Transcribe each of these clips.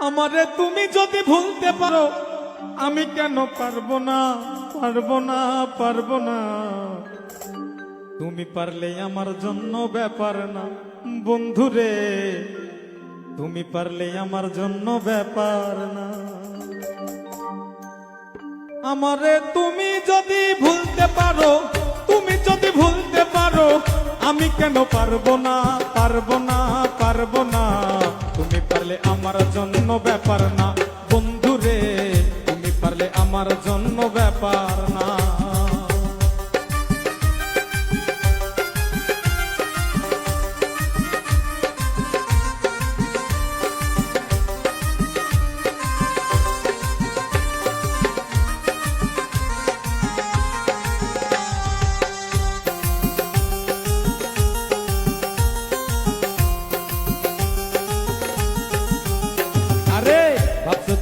আমারে তুমি যদি ভুলতে পারো আমি কেন পারবো না পারবো না পারবো না। তুমি পারলে আমার জন্য ব্যাপার না বন্ধুরে, তুমি পারলে আমার জন্য ব্যাপার না। আমারে তুমি যদি ভুলতে পারো, তুমি যদি ভুলতে পারো আমি কেন পারবো না পারবো না পারবো না। তুমি পারলে আমার জন্য ব্যাপার না বন্ধুরে, তুমি পারলে আমার জন্য ব্যাপার না।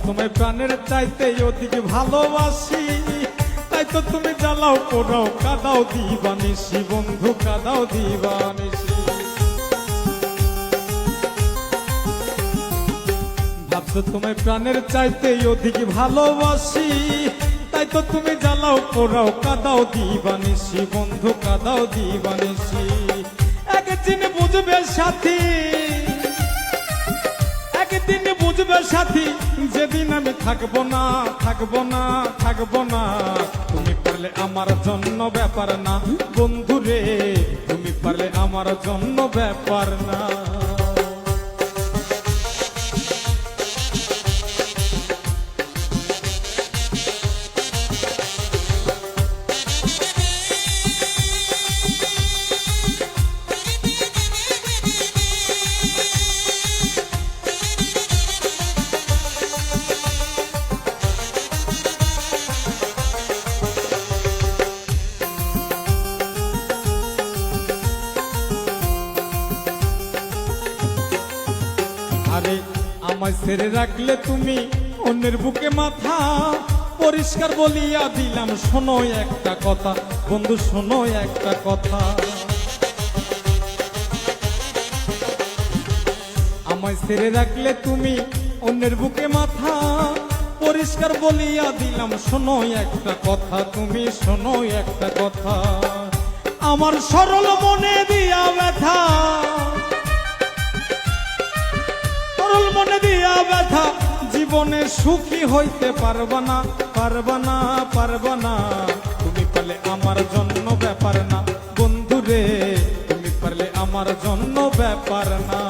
তোমায় প্রাণের চাইতে অধিক ভালোবাসি, তাই তো তুমি জ্বালাও পোড়াও কাদাও দিবানিসি বন্ধু কাদাও দিবানিসি। ভাবছো তোমায় প্রাণের চাইতে অধিক ভালোবাসি, তাই তো তুমি জ্বালাও পোড়াও কাদাও দিবানিসি বন্ধু কাদাও দিবানিসি। একদিন বুঝবে সাথী, একদিন বুঝবে সাথী, যেদিন আমি থাকবো না থাকবো না থাকবো না। তুমি পারলে আমার জন্য ব্যাপার না বন্ধুরে, তুমি পারলে আমার জন্য ব্যাপার না। আরে আমায় ছেড়ে রাখলে তুমি অন্যের বুকে মাথা, পরিষ্কার বলিয়া দিলাম শোনো একটা কথা বন্ধু শোনো একটা কথা। আমায় ছেড়ে রাখলে তুমি অন্যের বুকে মাথা, পরিষ্কার বলিয়া দিলাম শোনো একটা কথা তুমি শোনো একটা কথা। আমার সরল মনে দিয়া ব্যথা, মনে দিয়া ব্যথা, জীবনে সুখী হইতে পারবা না পারবা না পারবা না। তুমি পারলে আমার জন্য ব্যাপার না বন্ধুরে, তুমি পারলে আমার জন্য ব্যাপার না।